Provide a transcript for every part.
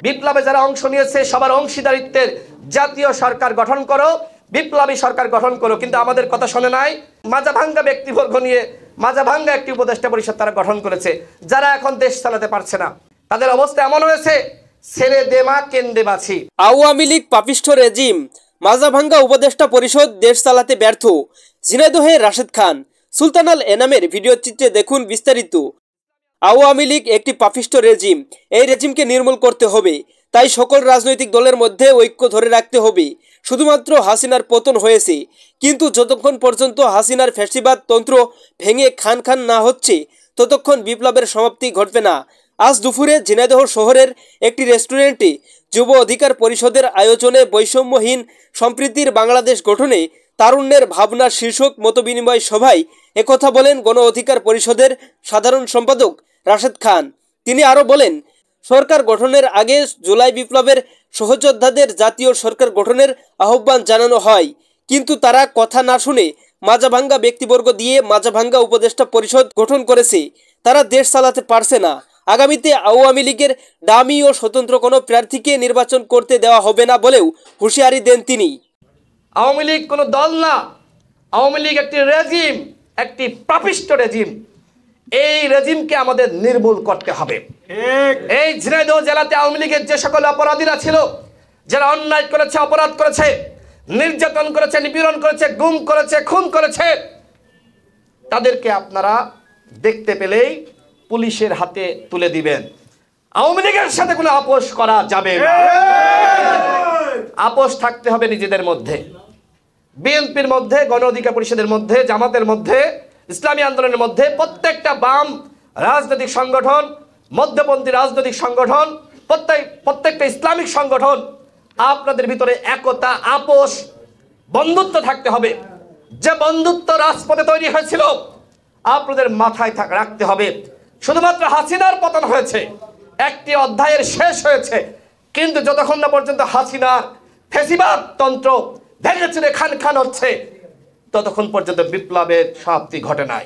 বিপ্লবে যারা অংশ নিয়েছে সবার অংশীদারিত্বের জাতীয় সরকার গঠন করো, বিপ্লবী সরকার গঠন করো, কিন্তু আমাদের কথা শোনে নাই। মাজা ভাঙ্গা ব্যক্তিবর্গ নিয়ে মাজা ভাঙ্গা একটি উপদেষ্টা পরিষদ তারা গঠন করেছে, যারা এখন দেশ চালাতে পারছে না। তাদের অবস্থা এমন হয়েছে, ছেড়ে দেমা কেন্দ্রে বাছি। আওয়ামী লীগ পাপিষ্ঠ রেজিম, মাজা ভাঙ্গা উপদেষ্টা পরিষদ দেশ চালাতে ব্যর্থ। ঝিনাইদহে রাশেদ খান, সুলতান আল এনামের ভিডিও চিত্রে দেখুন বিস্তারিত। আওয়ামী লীগ একটি পাপিষ্ঠ রেজিম, এই রেজিমকে নির্মূল করতে হবে। তাই সকল রাজনৈতিক দলের মধ্যে ঐক্য ধরে রাখতে হবে। শুধুমাত্র হাসিনার পতন হয়েছে, কিন্তু যতক্ষণ পর্যন্ত হাসিনার ফ্যাসিবাদ তন্ত্র ভেঙে খান খান না হচ্ছে ততক্ষণ বিপ্লবের সমাপ্তি ঘটবে না। আজ দুপুরে ঝিনাইদহ শহরের একটি রেস্টুরেন্টে যুব অধিকার পরিষদের আয়োজনে বৈষম্যহীন সম্প্রীতির বাংলাদেশ গঠনে তারুণ্যের ভাবনা শীর্ষক মতবিনিময় সভায় একথা বলেন গণ অধিকার পরিষদের সাধারণ সম্পাদক রাশেদ খান। তিনি আরও বলেন, সরকার গঠনের আগে জুলাই বিপ্লবের সহযোদ্ধাদের জাতীয় সরকার গঠনের আহ্বান জানানো হয়, কিন্তু তারা কথা না শুনে মাজাভাঙ্গা ব্যক্তিবর্গ দিয়ে মাজাভাঙ্গা উপদেষ্টা পরিষদ গঠন করেছে। তারা দেশ চালাতে পারছে না। আগামীতে আওয়ামী লীগের ডামি ও স্বতন্ত্র কোনো প্রার্থীকে নির্বাচন করতে দেওয়া হবে না বলেও হুঁশিয়ারি দেন তিনি। আওয়ামী লীগ কোনো দল না, আওয়ামী লীগ একটি রেজিম, একটি পাপিষ্ঠ রেজিম। এই রেজিমকে আমাদের নির্মূল করতে হবে। এই ঝিনাইদহ জেলাতে আওয়ামী লীগের যে সকল অপরাধীরা ছিল, যারা অন্যায় করেছে, অপরাধ করেছে, নির্যাতন করেছে, নিপীড়ন করেছে, গুম করেছে, খুন করেছে, তাদেরকে আপনারা দেখতে পেলেই পুলিশের হাতে তুলে দিবেন। আওয়ামী লীগের সাথে কোনো আপোষ করা যাবে না। আপোষ থাকতে হবে নিজেদের মধ্যে, বিএনপির মধ্যে, গণ অধিকার পরিষদের মধ্যে, জামাতের মধ্যে, ইসলামী আন্দোলনের মধ্যে, প্রত্যেকটা বাম রাজনৈতিক সংগঠন, মধ্যপন্থী রাজনৈতিক সংগঠন, প্রত্যেকটা ইসলামিক সংগঠন, আপনাদের ভিতরে একতা, আপোষ, বন্ধুত্ব থাকতে হবে। যে বন্ধুত্ব রাজপথে তৈরি হয়েছিল আপনাদের মাথায় রাখতে হবে। শুধুমাত্র হাসিনার পতন হয়েছে, একটি অধ্যায়ের শেষ হয়েছে, কিন্তু যতক্ষণ না পর্যন্ত হাসিনার ফ্যাসিবাদ তন্ত্র ভেঙে চুরে খান খান হচ্ছে ততক্ষণ পর্যন্ত বিপ্লবের সমাপ্তি ঘটে নাই।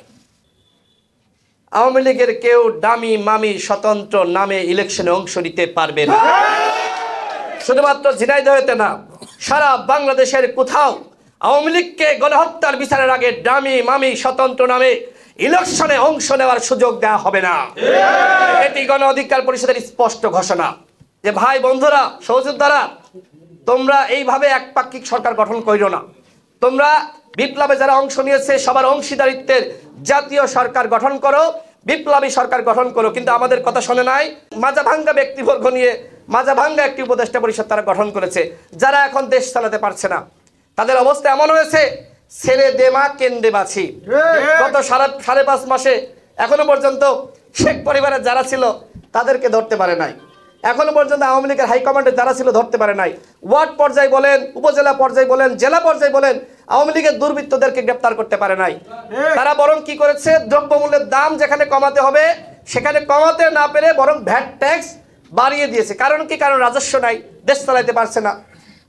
আওয়ামী লীগের কেউ ডামি মামি স্বতন্ত্র নামে ইলেকশনে অংশ নিতে পারবে না। শুধুমাত্র ঝিনাইদহতে না, সারা বাংলাদেশের কোথাও আওয়ামী লীগকে গণহত্যার বিচারের আগে ডামি মামি স্বতন্ত্র নামে ইলেকশনে অংশ নেওয়ার সুযোগ দেওয়া হবে না। এটি গণ অধিকার পরিষদের স্পষ্ট ঘোষণা যে ভাই বন্ধুরা, সহযোদ্ধারা, তোমরা এইভাবে একপাক্ষিক সরকার গঠন করিও না। তোমরা বিপ্লবে যারা অংশ নিয়েছে সবার অংশীদারিত্বের জাতীয় সরকার গঠন করো, বিপ্লবী সরকার গঠন করো, কিন্তু আমাদের কথা শোনে নাই। মাজা ভাঙ্গা ব্যক্তিবর্গ নিয়ে মাজা ভাঙ্গা একটি উপদেষ্টা পরিষদ তারা গঠন করেছে, যারা এখন দেশ চালাতে পারছে না। তাদের অবস্থা এমন হয়েছে, ছেড়ে দেমা কেন্দ্রে বাছি। গত 5.5 মাসে এখনো পর্যন্ত শেখ পরিবারের যারা ছিল তাদেরকে ধরতে পারে নাই। এখনো পর্যন্ত আওয়ামী লীগের হাইকমান্ডে যারা ছিল ধরতে পারে নাই। ওয়ার্ড পর্যায়ে বলেন, উপজেলা পর্যায়ে বলেন, জেলা পর্যায়ে বলেন, আওয়ামী লীগের দুর্বৃত্তদেরকে গ্রেপ্তার করতে পারে নাই। তারা বরং কি করেছে, দ্রব্যমূল্যের দাম যেখানে কমাতে হবে সেখানে কমাতে না পেরে বরং ভ্যাট ট্যাক্স বাড়িয়ে দিয়েছে। কারণ কি? কারণ রাজস্ব নাই, দেশ চালাইতে পারছে না।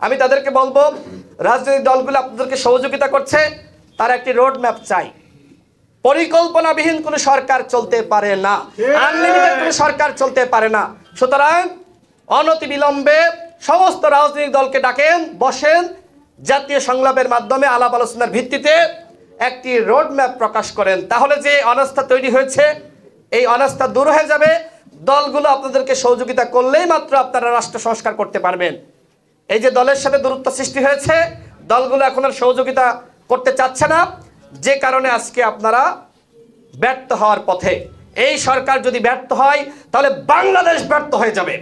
আমি তাদেরকে বলবো, রাজনৈতিক দলগুলো আপনাদেরকে সহযোগিতা করছে, তার একটি রোড ম্যাপ চাই। পরিকল্পনাবিহীন কোনো সরকার চলতে পারে না, আনলিমিটেড কোনো সরকার চলতে পারে না। সুতরাং অনতিবিলম্বে সমস্ত রাজনৈতিক দলকে ডাকেন, বসেন, জাতীয় সংলাপের মাধ্যমে আলাপ আলোচনার ভিত্তিতে একটি রোড ম্যাপ প্রকাশ করেন। তাহলে যে অনাস্থা তৈরি হয়েছে এই অনাস্থা দূর হয়ে যাবে। দলগুলো আপনাদেরকে সহযোগিতা করলেই মাত্র আপনারা রাষ্ট্র সংস্কার করতে পারবেন। এই যে দলের সাথে দূরত্ব সৃষ্টি হয়েছে, দলগুলো এখন আর সহযোগিতা করতে চাচ্ছে না, যে কারণে আজকে আপনারা ব্যর্থ হওয়ার পথে। এই সরকার যদি ব্যর্থ হয় তাহলে বাংলাদেশ ব্যর্থ হয়ে যাবে।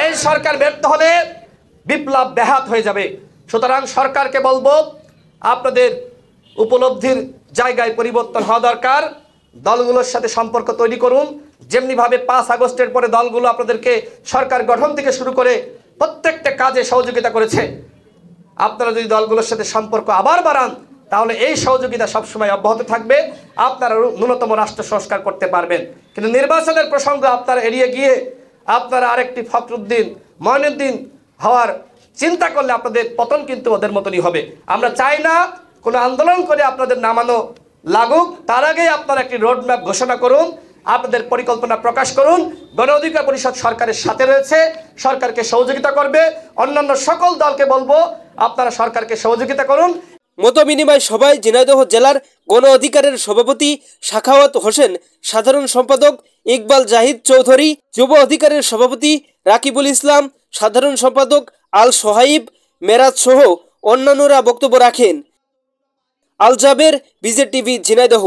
এই সরকার ব্যর্থ হলে বিপ্লব ব্যাহত হয়ে যাবে। সুতরাং সরকারকে বলবো, আপনাদের উপলব্ধির জায়গায় পরিবর্তন হওয়া দরকার। দলগুলোর সাথে সম্পর্ক তৈরি করুন। যেমনিভাবে 5 আগস্টের পরে দলগুলো আপনাদেরকে সরকার গঠন থেকে শুরু করে প্রত্যেকটা কাজে সহযোগিতা করেছে, আপনারা যদি দলগুলোর সাথে সম্পর্ক আবার বাড়ান তাহলে এই সহযোগিতা সবসময় অব্যাহত থাকবে। আপনারা ন্যূনতম রাষ্ট্র সংস্কার করতে পারবেন। কিন্তু নির্বাচনের প্রসঙ্গ আপনারা এড়িয়ে গিয়ে আপনারা আরেকটি ফখরুদ্দিন, মঈনুদ্দিন হওয়ার চিন্তা করলে আপনাদের পতন কিন্তু ওদের মতনই হবে। আমরা চাই না কোনো আন্দোলন করে আপনাদের নামানো লাগুক। তার আগেই আপনারা একটি রোড ম্যাপ ঘোষণা করুন আপনাদের পরিকল্পনা প্রকাশ করুন। গণ অধিকার পরিষদ সরকারের সাথে রয়েছে, সরকারকে সহযোগিতা করবে। অন্যান্য সকল দলকে বলবো আপনারা সরকারকে সহযোগিতা করুন। মত বিনিময় সভায় ঝিনাইদহ জেলার গণ অধিকারের সভাপতি সাখাওয়াত হোসেন, সাধারণ সম্পাদক ইকবাল জাহিদ চৌধুরী, যুব অধিকারের সভাপতি রাকিবুল ইসলাম, সাধারণ সম্পাদক আল সোহাইব মেরাজ সহ অন্যান্যরা বক্তব্য রাখেন। আল জাবের, বিজেটিভি, ঝিনাইদহ।